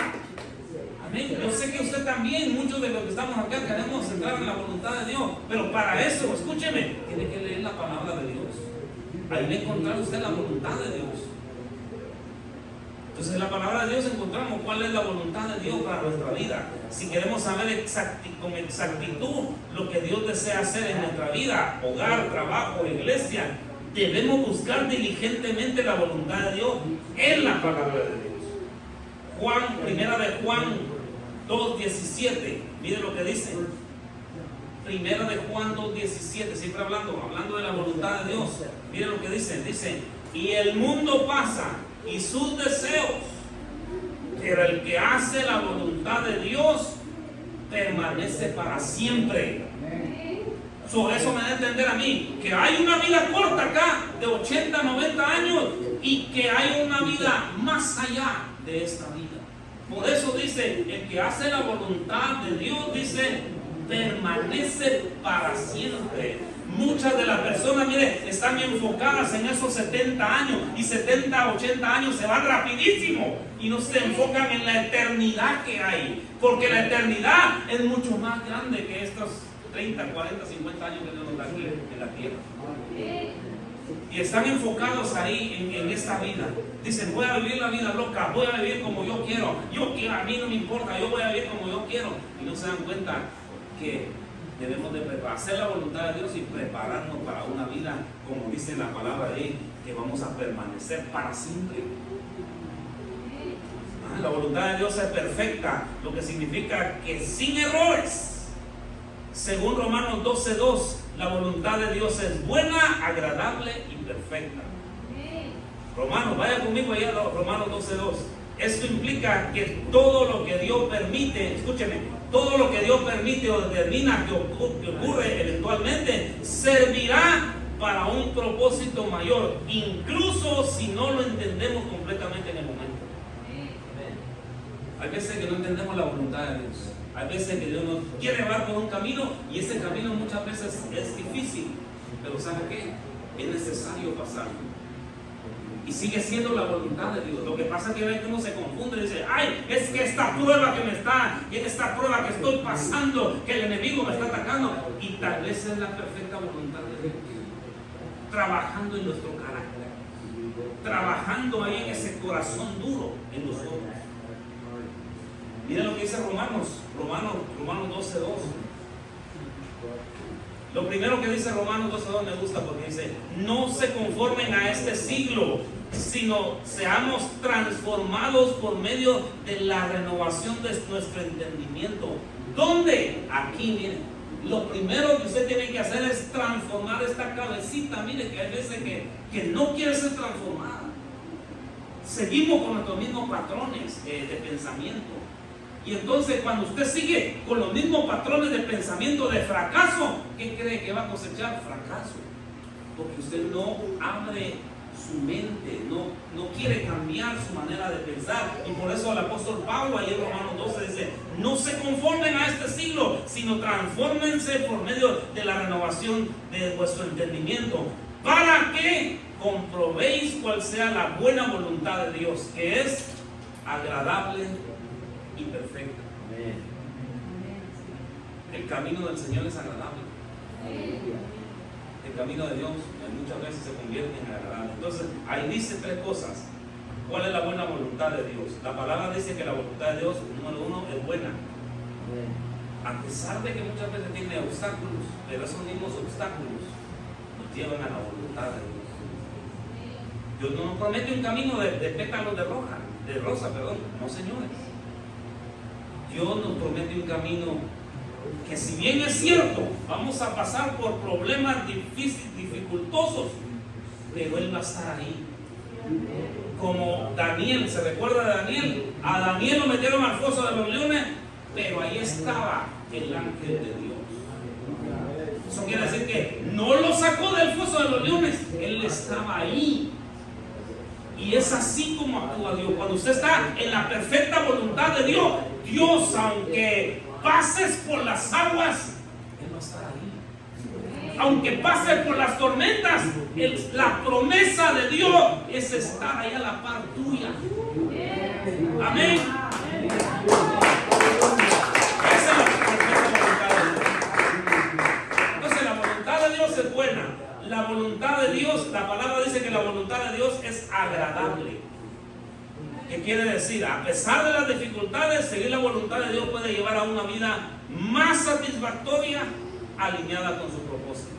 Amén. Yo sé que usted también, muchos de los que estamos acá, queremos entrar en la voluntad de Dios. Pero para eso, escúcheme, tiene que leer la palabra de Dios. Ahí va a encontrar usted la voluntad de Dios. Entonces en la palabra de Dios encontramos cuál es la voluntad de Dios para nuestra vida. Si queremos saber con exactitud lo que Dios desea hacer en nuestra vida, hogar, trabajo, iglesia, debemos buscar diligentemente la voluntad de Dios en la palabra de Dios. Primera de Juan 2:17, mire lo que dice. Primera de Juan 2:17, siempre hablando de la voluntad de Dios. Mire lo que dice, y el mundo pasa y sus deseos, pero el que hace la voluntad de Dios permanece para siempre. Eso me da a entender a mí que hay una vida corta acá de 80, 90 años y que hay una vida más allá de esta vida. Por eso dice, el que hace la voluntad de Dios, dice, permanece para siempre. Muchas de las personas, mire, están enfocadas en esos 70 años y 70, 80 años se van rapidísimo y no se enfocan en la eternidad que hay, porque la eternidad es mucho más grande que estos 30, 40, 50 años que Dios nos da aquí en la tierra. Y están enfocados ahí en esta vida. Dicen: voy a vivir la vida loca, voy a vivir como yo quiero, a mí no me importa, yo voy a vivir como yo quiero. Y no se dan cuenta que debemos de hacer la voluntad de Dios y prepararnos para una vida, como dice la palabra de Él, que vamos a permanecer para siempre. La voluntad de Dios es perfecta, lo que significa que sin errores. Según Romanos 12:2, la voluntad de Dios es buena, agradable y perfecta. Romanos, vaya conmigo allá, Romanos 12:2. Esto implica que todo lo que Dios permite, escúcheme, todo lo que Dios permite o determina que ocurre eventualmente, servirá para un propósito mayor, incluso si no lo entendemos completamente en el momento. Hay veces que no entendemos la voluntad de Dios. Hay veces que Dios nos quiere llevar por un camino y ese camino muchas veces es difícil. Pero ¿sabe qué? Es necesario pasarlo. Y sigue siendo la voluntad de Dios. Lo que pasa es que ve que uno se confunde y dice: ay, es que esta prueba que estoy pasando, que el enemigo me está atacando. Y tal vez es la perfecta voluntad de Dios, trabajando en nuestro carácter, trabajando ahí en ese corazón duro en nosotros. Miren lo que dice Romanos 12:2. Lo primero que dice Romanos 12:2 me gusta porque dice: no se conformen a este siglo, sino seamos transformados por medio de la renovación de nuestro entendimiento. ¿Dónde? Aquí, miren. Lo primero que usted tiene que hacer es transformar esta cabecita. Mire que hay veces que no quiere ser transformada. Seguimos con nuestros mismos patrones de pensamiento. Y entonces cuando usted sigue con los mismos patrones de pensamiento de fracaso, ¿qué cree que va a cosechar? Fracaso. Porque usted no abre su mente, no quiere cambiar su manera de pensar. Y por eso el apóstol Pablo ahí en Romanos 12 dice: no se conformen a este siglo, sino transfórmense por medio de la renovación de vuestro entendimiento, para que comprobéis cuál sea la buena voluntad de Dios, que es agradable y perfecta. El camino del Señor es agradable. El camino de Dios muchas veces se convierte en agradable. Entonces ahí dice tres cosas. ¿Cuál es la buena voluntad de Dios? La palabra dice que la voluntad de Dios, número uno, es buena. A pesar de que muchas veces tiene obstáculos, pero esos mismos obstáculos nos llevan a la voluntad de Dios. Dios no nos promete un camino de pétalos de rosa, no, señores. Dios nos promete un camino que, si bien es cierto, vamos a pasar por problemas dificultosos, pero Él va a estar ahí. Como Daniel, ¿se recuerda de Daniel? A Daniel lo metieron al foso de los leones, pero ahí estaba el ángel de Dios. Eso quiere decir que no lo sacó del foso de los leones, Él estaba ahí. Y es así como actúa Dios. Cuando usted está en la perfecta voluntad de Dios, Dios, aunque pases por las aguas, Él va a estar ahí. Aunque pases por las tormentas, la promesa de Dios es estar ahí a la par tuya. Amén. Esa es la perfecta voluntad de Dios. Entonces la voluntad de Dios es buena. La voluntad de Dios, la palabra dice que la voluntad de Dios es agradable. ¿Qué quiere decir? A pesar de las dificultades, seguir la voluntad de Dios puede llevar a una vida más satisfactoria, alineada con su propósito.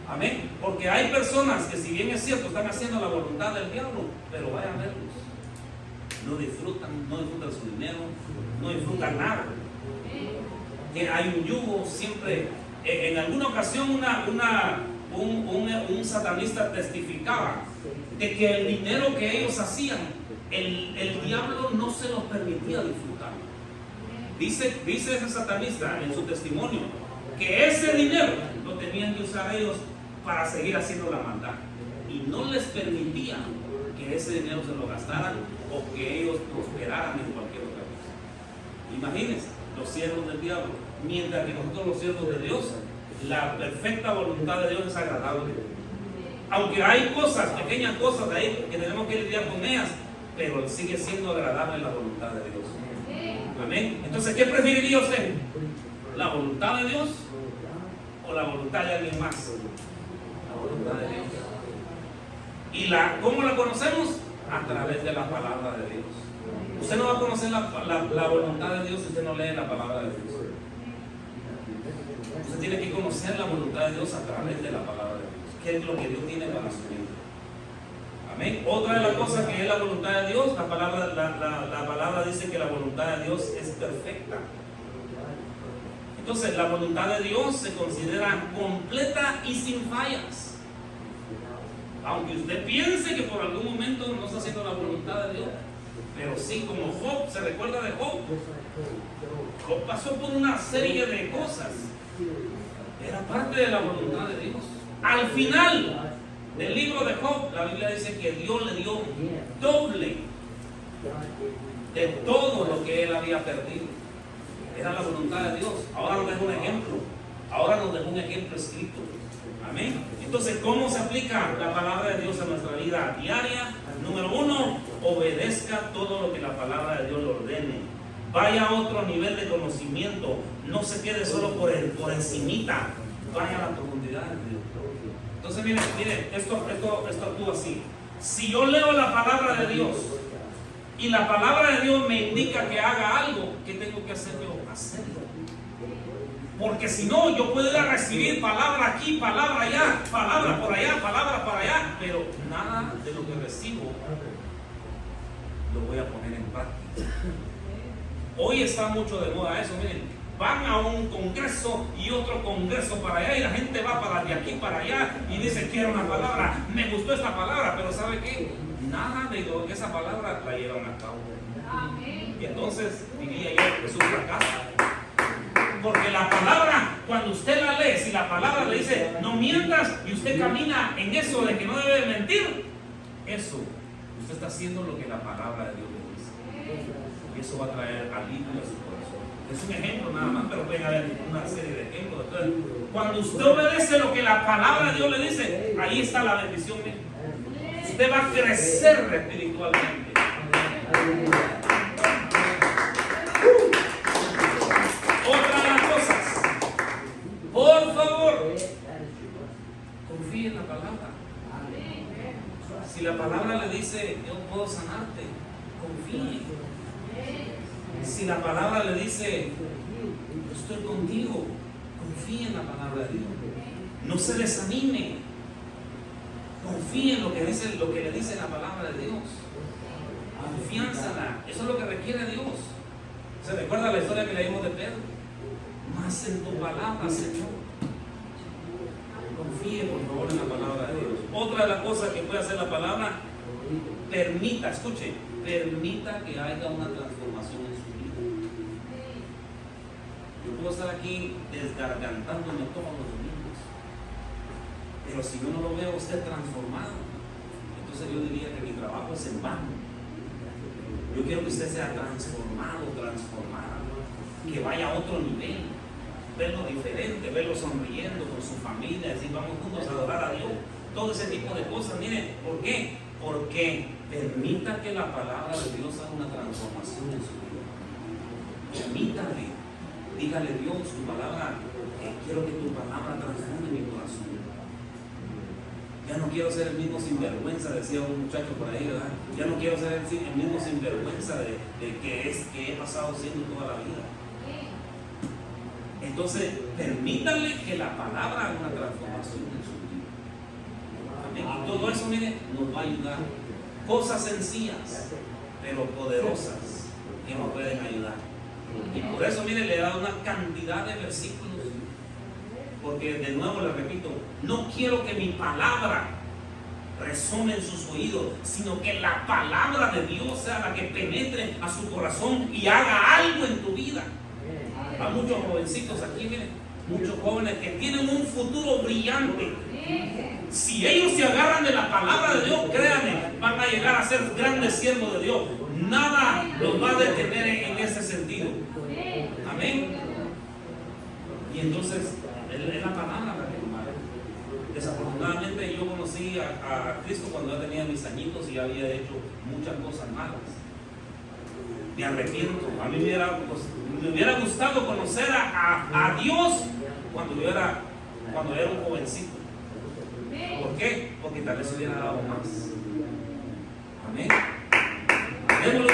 Amén. Porque hay personas que, si bien es cierto, están haciendo la voluntad del diablo, pero vayan a verlos, no disfrutan su dinero, no disfrutan nada. Que hay un yugo siempre. En alguna ocasión un satanista testificaba de que el dinero que ellos hacían, el diablo no se los permitía disfrutar. Dice ese satanista en su testimonio que ese dinero lo tenían que usar ellos para seguir haciendo la maldad, y no les permitía que ese dinero se lo gastaran o que ellos prosperaran en cualquier otra cosa. Imagínense, los siervos del diablo, mientras que nosotros, los siervos de Dios, la perfecta voluntad de Dios es agradable. Aunque hay cosas, pequeñas cosas de ahí que tenemos que lidiar con ellas, pero sigue siendo agradable la voluntad de Dios. Amén. Entonces, ¿qué preferiría usted? ¿La voluntad de Dios o la voluntad de alguien más? La voluntad de Dios. ¿Y cómo la conocemos? A través de la palabra de Dios. Usted no va a conocer la voluntad de Dios si usted no lee la palabra de Dios. Usted tiene que conocer la voluntad de Dios a través de la palabra de Dios. ¿Qué es lo que Dios tiene para su vida? Amén. Otra de las cosas que es la voluntad de Dios, la palabra dice que la voluntad de Dios es perfecta. Entonces, la voluntad de Dios se considera completa y sin fallas. Aunque usted piense que por algún momento no está haciendo la voluntad de Dios, pero sí, como Job, ¿se recuerda de Job? Job pasó por una serie de cosas. Era parte de la voluntad de Dios. Al final del libro de Job, la Biblia dice que Dios le dio doble de todo lo que él había perdido. Era la voluntad de Dios. Ahora nos deja un ejemplo. Ahora nos deja un ejemplo escrito. Amén. Entonces, ¿cómo se aplica la palabra de Dios a nuestra vida diaria? Número uno, obedezca todo lo que la palabra de Dios le ordene. Vaya a otro nivel de conocimiento. No se quede solo por encimita. Vaya a la profundidad de Dios. Entonces, mire, esto actúa así. Si yo leo la palabra de Dios y la palabra de Dios me indica que haga algo, ¿qué tengo que hacer yo? Hacerlo. Porque si no, yo puedo ir a recibir palabra aquí, palabra allá, palabra por allá, palabra para allá, pero nada de lo que recibo lo voy a poner en práctica. Hoy está mucho de moda eso, miren, van a un congreso y otro congreso para allá y la gente va para de aquí para allá y dice, quiero una palabra, me gustó esta palabra, pero ¿sabe qué? Nada de lo que esa palabra la llevan a cabo. Y entonces diría yo que es un fracaso. Porque la palabra, cuando usted la lee, si la palabra le dice no mientas y usted camina en eso de que no debe mentir, eso, usted está haciendo lo que la palabra de Dios le dice. Y eso va a traer alivio a su corazón. Es un ejemplo nada más, pero pueden haber una serie de ejemplos. Entonces, cuando usted obedece lo que la palabra de Dios le dice, ahí está la bendición. Usted va a crecer espiritualmente. Otra de las cosas, por favor, confíe en la palabra. Si la palabra le dice, yo puedo sanarte, confíe. Si la palabra le dice, yo estoy contigo, confíe en la palabra de Dios. No se desanime. Confíe en lo que le dice la palabra de Dios. Confianza, eso es lo que requiere Dios. ¿Se recuerda la historia que leímos de Pedro? Más en tu palabra, Señor. Confíe por favor en la palabra de Dios. Otra de las cosas que puede hacer la palabra, permita que haya una transformación en su vida. Yo puedo estar aquí desgargantándome todos los domingos, pero si yo no lo veo usted transformado, entonces yo diría que mi trabajo es en vano. Yo quiero que usted sea transformada, que vaya a otro nivel, verlo diferente, verlo sonriendo con su familia, decir vamos juntos a adorar a Dios, todo ese tipo de cosas. Mire, ¿por qué? Porque permita que la palabra de Dios haga una transformación en su vida. Permítale, dígale Dios, tu palabra, quiero que tu palabra transforme mi corazón. Ya no quiero ser el mismo sinvergüenza, decía un muchacho por ahí, ¿verdad? Ya no quiero ser el mismo sinvergüenza de que he pasado siendo toda la vida. Entonces, permítale que la palabra haga una transformación en su vida. Amén. Y todo eso, mire, nos va a ayudar. Cosas sencillas, pero poderosas, que nos pueden ayudar. Y por eso, mire, le he dado una cantidad de versículos. Porque de nuevo le repito, no quiero que mi palabra resuene en sus oídos, sino que la palabra de Dios sea la que penetre a su corazón y haga algo en tu vida. Hay muchos jovencitos aquí, miren, muchos jóvenes que tienen un futuro brillante. Si ellos se agarran de la palabra de Dios, créanme, van a llegar a ser grandes siervos de Dios. Nada los va a detener en ese sentido. Amén. Y entonces es la palabra la que nos marca. Desafortunadamente yo conocí a Cristo cuando ya tenía mis añitos y había hecho muchas cosas malas. Me arrepiento. A mí me hubiera gustado conocer a Dios cuando era un jovencito. ¿Por qué? Porque tal vez hubiera dado más. Amén. Démosle